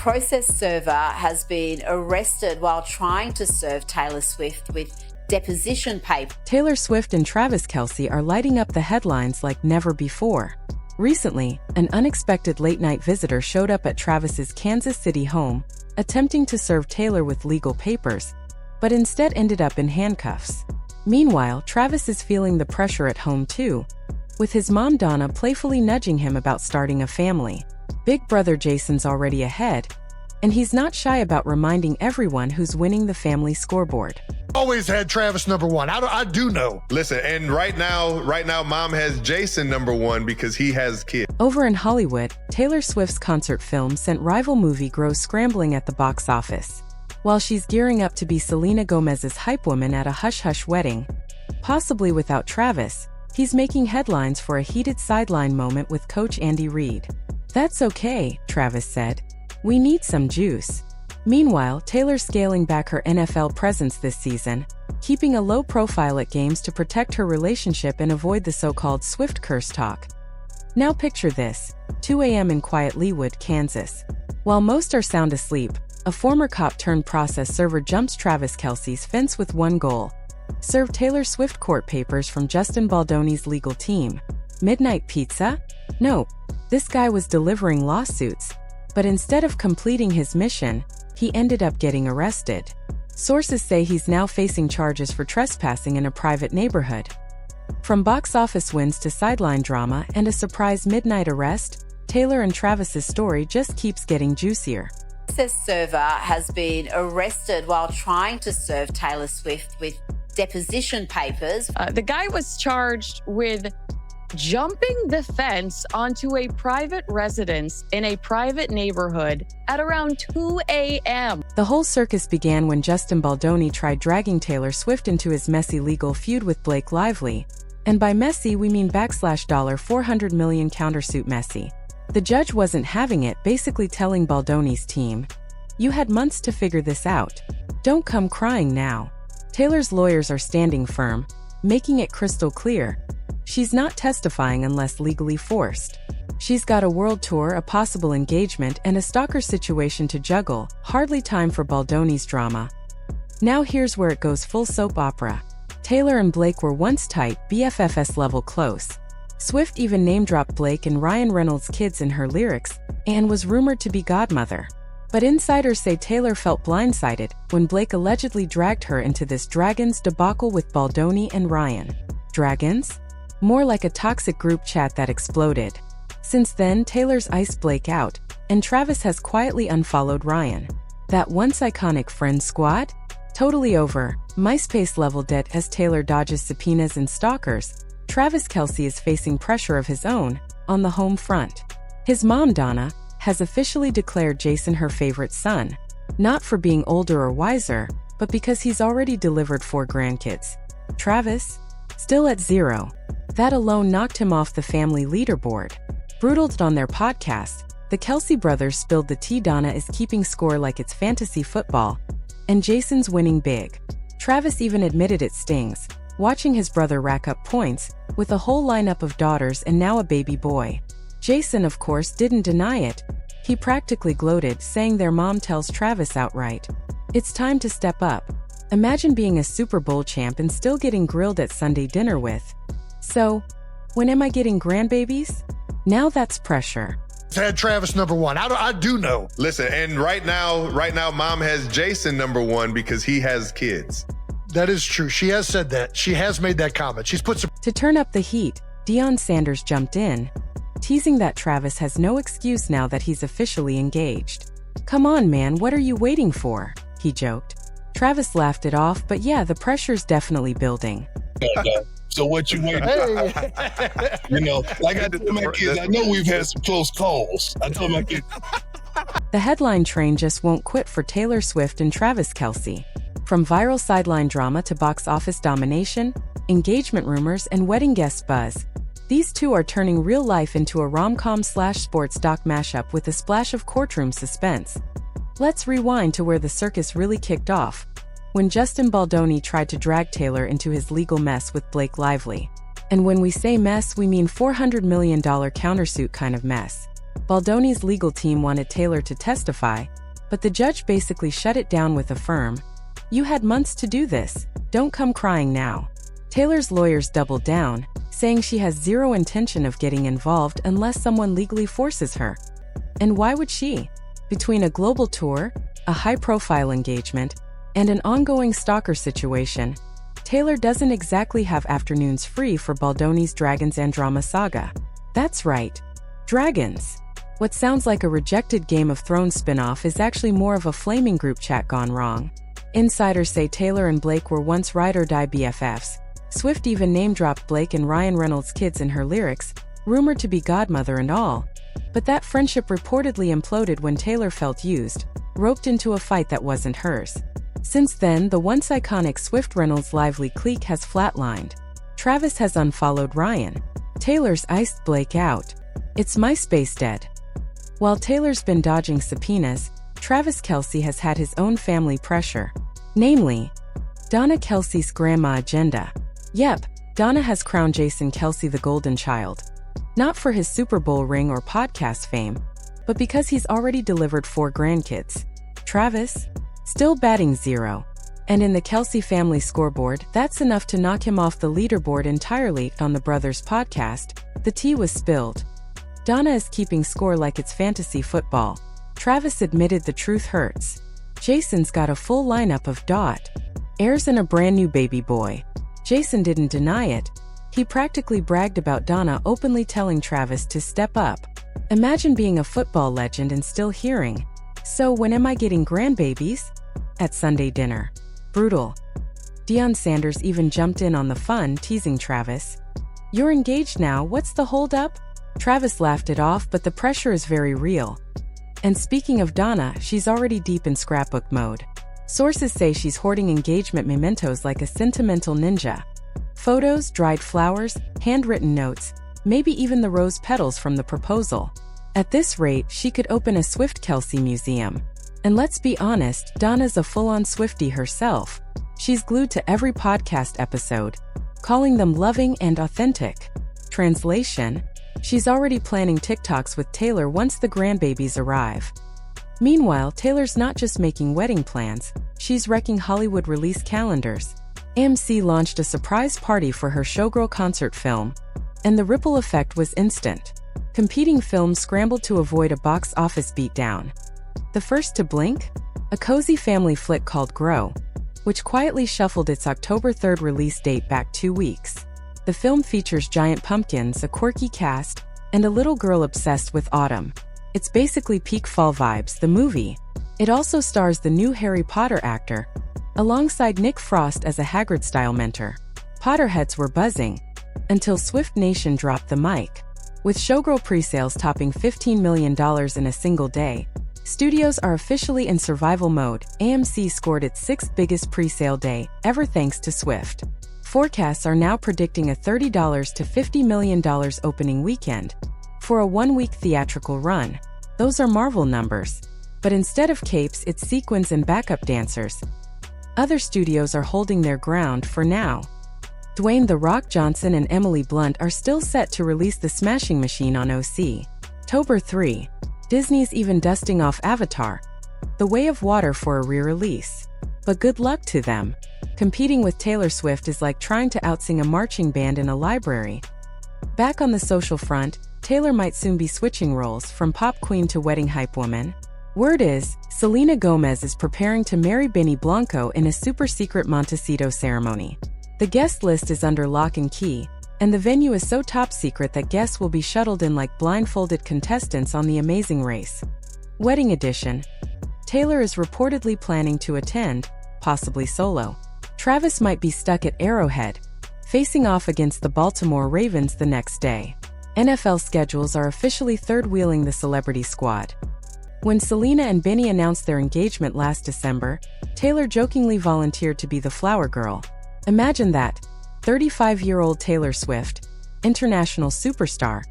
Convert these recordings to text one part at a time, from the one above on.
process server has been arrested while trying to serve Taylor Swift with deposition paper. Taylor Swift and Travis Kelce are lighting up the headlines like never before. Recently, an unexpected late-night visitor showed up at Travis's Kansas City home, attempting to serve Taylor with legal papers, but instead ended up in handcuffs. Meanwhile, Travis is feeling the pressure at home too, with his mom Donna playfully nudging him about starting a family. Big brother Jason's already ahead, and he's not shy about reminding everyone who's winning the family scoreboard. Always had Travis number one. I do know. Listen, and right now, mom has Jason number one because he has kids. Over in Hollywood, Taylor Swift's concert film sent rival movie grows scrambling at the box office. While she's gearing up to be Selena Gomez's hype woman at a hush-hush wedding, possibly without Travis, he's making headlines for a heated sideline moment with coach Andy Reid. "That's okay," Travis said. "We need some juice." Meanwhile, Taylor's scaling back her NFL presence this season, keeping a low profile at games to protect her relationship and avoid the so-called Swift curse talk. Now picture this: 2 a.m. in quiet Leawood, Kansas. While most are sound asleep, a former cop-turned-process server jumps Travis Kelce's fence with one goal: serve Taylor Swift court papers from Justin Baldoni's legal team. Midnight pizza? Nope. This guy was delivering lawsuits. But instead of completing his mission, he ended up getting arrested. Sources say he's now facing charges for trespassing in a private neighborhood. From box office wins to sideline drama and a surprise midnight arrest, Taylor and Travis's story just keeps getting juicier. Process server has been arrested while trying to serve Taylor Swift with deposition papers. The guy was charged with jumping the fence onto a private residence in a private neighborhood at around 2 a.m. The whole circus began when Justin Baldoni tried dragging Taylor Swift into his messy legal feud with Blake Lively. And by messy, we mean $400 million countersuit messy. The judge wasn't having it, basically telling Baldoni's team, "You had months to figure this out. Don't come crying now." Taylor's lawyers are standing firm, making it crystal clear: she's not testifying unless legally forced. She's got a world tour, a possible engagement, and a stalker situation to juggle. Hardly time for Baldoni's drama. Now here's where it goes full soap opera. Taylor and Blake were once tight, BFFs level close. Swift even name-dropped Blake and Ryan Reynolds' kids in her lyrics, and was rumored to be godmother. But insiders say Taylor felt blindsided when Blake allegedly dragged her into this dragons debacle with Baldoni and Ryan. Dragons? More like a toxic group chat that exploded. Since then, Taylor's iced Blake out, and Travis has quietly unfollowed Ryan. That once iconic friend squad? Totally over. MySpace-level debt as Taylor dodges subpoenas and stalkers. Travis Kelce is facing pressure of his own on the home front. His mom, Donna, has officially declared Jason her favorite son, not for being older or wiser, but because he's already delivered 4 grandkids. Travis? Still at 0. That alone knocked him off the family leaderboard. Brutaled on their podcast, the Kelce brothers spilled the tea. Donna is keeping score like it's fantasy football, and Jason's winning big. Travis even admitted it stings, watching his brother rack up points, with a whole lineup of daughters and now a baby boy. Jason, of course, didn't deny it. He practically gloated, saying their mom tells Travis outright, "It's time to step up." Imagine being a Super Bowl champ and still getting grilled at Sunday dinner with, "So, when am I getting grandbabies?" Now that's pressure. Had Travis number one. I do know. Listen, and right now, mom has Jason number one because he has kids. That is true. She has said that. She has made that comment. She's put some... To turn up the heat, Deion Sanders jumped in, teasing that Travis has no excuse now that he's officially engaged. "Come on, man, what are you waiting for?" he joked. Travis laughed it off, but yeah, the pressure's definitely building. So what you waiting for? You know, like I told my kids, I know we've had some close calls. I told my kids. The headline train just won't quit for Taylor Swift and Travis Kelce. From viral sideline drama to box office domination, engagement rumors, and wedding guest buzz, these two are turning real life into a rom-com/sports doc mashup with a splash of courtroom suspense. Let's rewind to where the circus really kicked off, when Justin Baldoni tried to drag Taylor into his legal mess with Blake Lively. And when we say mess, we mean $400 million countersuit kind of mess. Baldoni's legal team wanted Taylor to testify, but the judge basically shut it down with a firm, "You had months to do this, don't come crying now." Taylor's lawyers doubled down, saying she has zero intention of getting involved unless someone legally forces her. And why would she? Between a global tour, a high-profile engagement, and an ongoing stalker situation, Taylor doesn't exactly have afternoons free for Baldoni's Dragons and Drama saga. That's right, dragons. What sounds like a rejected Game of Thrones spin-off is actually more of a flaming group chat gone wrong. Insiders say Taylor and Blake were once ride-or-die BFFs. Swift even name-dropped Blake and Ryan Reynolds' kids in her lyrics, rumored to be godmother and all. But that friendship reportedly imploded when Taylor felt used, roped into a fight that wasn't hers. Since then, the once iconic Swift-Reynolds lively clique has flatlined. Travis has unfollowed Ryan. Taylor's iced Blake out. It's MySpace dead. While Taylor's been dodging subpoenas, Travis Kelce has had his own family pressure. Namely, Donna Kelce's grandma agenda. Yep, Donna has crowned Jason Kelce the golden child. Not for his Super Bowl ring or podcast fame, but because he's already delivered 4 grandkids. Travis? Still batting 0. And in the Kelce family scoreboard, that's enough to knock him off the leaderboard entirely. On the brothers' podcast, the tea was spilled. Donna is keeping score like it's fantasy football. Travis admitted the truth hurts. Jason's got a full lineup of heirs and a brand new baby boy. Jason didn't deny it. He practically bragged about Donna openly telling Travis to step up. Imagine being a football legend and still hearing, "So when am I getting grandbabies?" at Sunday dinner. Brutal. Deion Sanders even jumped in on the fun, teasing Travis. "You're engaged now, what's the hold-up?" Travis laughed it off, but the pressure is very real. And speaking of Donna, she's already deep in scrapbook mode. Sources say she's hoarding engagement mementos like a sentimental ninja. Photos, dried flowers, handwritten notes, maybe even the rose petals from the proposal. At this rate, she could open a Swift Kelce museum. And let's be honest, Donna's a full-on Swiftie herself. She's glued to every podcast episode, calling them loving and authentic. Translation: she's already planning TikToks with Taylor once the grandbabies arrive. Meanwhile, Taylor's not just making wedding plans, she's wrecking Hollywood release calendars. AMC launched a surprise party for her Showgirl concert film, and the ripple effect was instant. Competing films scrambled to avoid a box office beatdown. The first to blink? A cozy family flick called Grow, which quietly shuffled its October 3rd release date back 2 weeks. The film features giant pumpkins, a quirky cast, and a little girl obsessed with autumn. It's basically peak fall vibes, the movie. It also stars the new Harry Potter actor, alongside Nick Frost as a Hagrid-style mentor. Potterheads were buzzing, until Swift Nation dropped the mic. With Showgirl pre-sales topping $15 million in a single day, studios are officially in survival mode. AMC scored its 6th biggest pre-sale day ever thanks to Swift. Forecasts are now predicting a $30 to $50 million opening weekend for a 1-week theatrical run. Those are Marvel numbers. But instead of capes, it's sequins and backup dancers. Other studios are holding their ground for now. Dwayne "The Rock" Johnson and Emily Blunt are still set to release The Smashing Machine on October 3. Disney's even dusting off Avatar: The Way of Water for a re-release. But good luck to them. Competing with Taylor Swift is like trying to outsing a marching band in a library. Back on the social front, Taylor might soon be switching roles from pop queen to wedding hype woman. Word is, Selena Gomez is preparing to marry Benny Blanco in a super-secret Montecito ceremony. The guest list is under lock and key, and the venue is so top secret that guests will be shuttled in like blindfolded contestants on The Amazing Race. Wedding edition. Taylor is reportedly planning to attend, possibly solo. Travis might be stuck at Arrowhead, facing off against the Baltimore Ravens the next day. NFL schedules are officially third-wheeling the celebrity squad. When Selena and Benny announced their engagement last December, Taylor jokingly volunteered to be the flower girl. Imagine that, 35-year-old Taylor Swift, international superstar,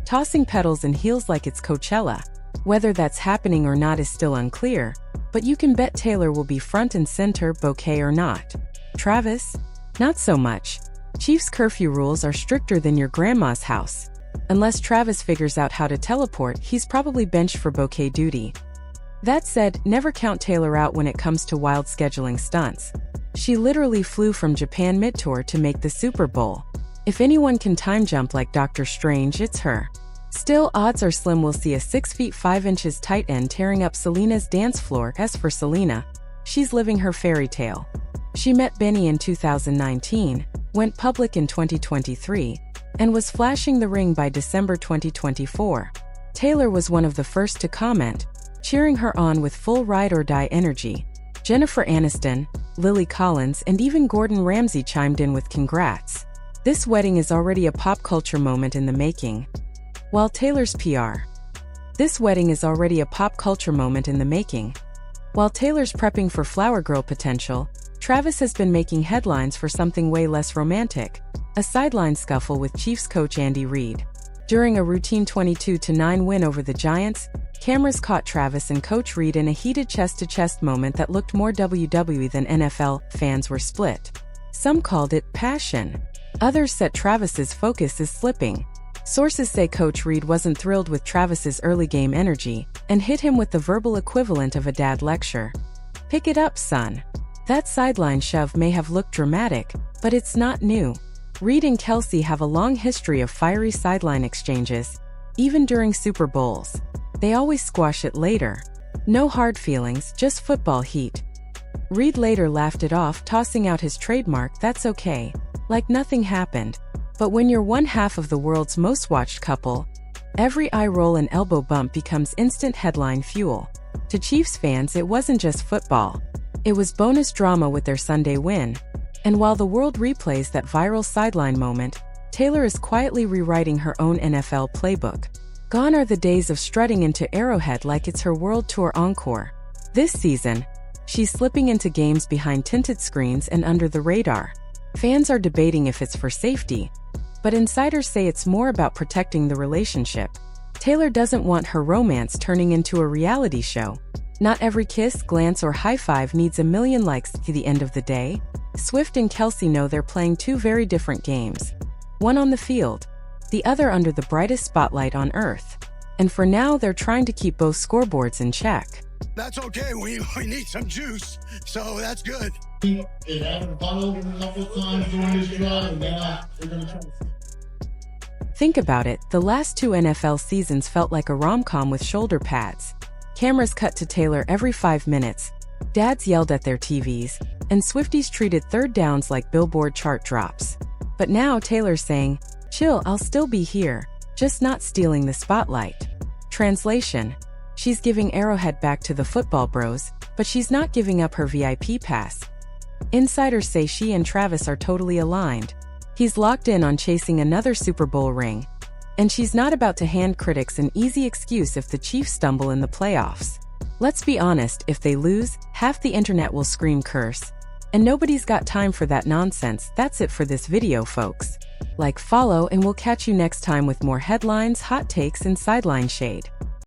tossing petals and heels like it's Coachella. Whether that's happening or not is still unclear, but you can bet Taylor will be front and center, bouquet or not. Travis? Not so much. Chiefs curfew rules are stricter than your grandma's house. Unless Travis figures out how to teleport, he's probably benched for bouquet duty. That said, never count Taylor out when it comes to wild scheduling stunts. She literally flew from Japan mid-tour to make the Super Bowl. If anyone can time jump like Doctor Strange, it's her. Still, odds are slim we'll see a 6 feet 5 inches tight end tearing up Selena's dance floor. As for Selena, she's living her fairy tale. She met Benny in 2019, went public in 2023, and was flashing the ring by December 2024. Taylor was one of the first to comment, cheering her on with full ride-or-die energy. Jennifer Aniston, Lily Collins, and even Gordon Ramsay chimed in with congrats. This wedding is already a pop culture moment in the making. While Taylor's PR. This wedding is already a pop culture moment in the making. While Taylor's prepping for flower girl potential, Travis has been making headlines for something way less romantic, a sideline scuffle with Chiefs coach Andy Reid. During a routine 22-9 win over the Giants, cameras caught Travis and Coach Reid in a heated chest-to-chest moment that looked more WWE than NFL. Fans were split. Some called it passion. Others said Travis's focus is slipping. Sources say Coach Reid wasn't thrilled with Travis's early game energy and hit him with the verbal equivalent of a dad lecture. "Pick it up, son." That sideline shove may have looked dramatic, but it's not new. Reid and Kelce have a long history of fiery sideline exchanges, even during Super Bowls. They always squash it later. No hard feelings, just football heat. Reid later laughed it off, tossing out his trademark "that's okay," like nothing happened. But when you're one half of the world's most watched couple, every eye roll and elbow bump becomes instant headline fuel. To Chiefs fans, it wasn't just football. It was bonus drama with their Sunday win. And while the world replays that viral sideline moment, Taylor is quietly rewriting her own NFL playbook. Gone are the days of strutting into Arrowhead like it's her World Tour encore. This season, she's slipping into games behind tinted screens and under the radar. Fans are debating if it's for safety, but insiders say it's more about protecting the relationship. Taylor doesn't want her romance turning into a reality show. Not every kiss, glance, or high five needs a million likes. To the end of the day, Swift and Kelce know they're playing two very different games. One on the field, the other under the brightest spotlight on earth. And for now, they're trying to keep both scoreboards in check. That's okay. We need some juice, so that's good. Think about it, the last two NFL seasons felt like a rom-com with shoulder pads. Cameras cut to Taylor every 5 minutes, dads yelled at their TVs, and Swifties treated third downs like Billboard chart drops. But now Taylor's saying, "Chill, I'll still be here, just not stealing the spotlight." Translation: she's giving Arrowhead back to the football bros, but she's not giving up her VIP pass. Insiders say she and Travis are totally aligned. He's locked in on chasing another Super Bowl ring, and she's not about to hand critics an easy excuse if the Chiefs stumble in the playoffs. Let's be honest, if they lose, half the internet will scream curse. And nobody's got time for that nonsense. That's it for this video, folks. Like, follow, and we'll catch you next time with more headlines, hot takes, and sideline shade.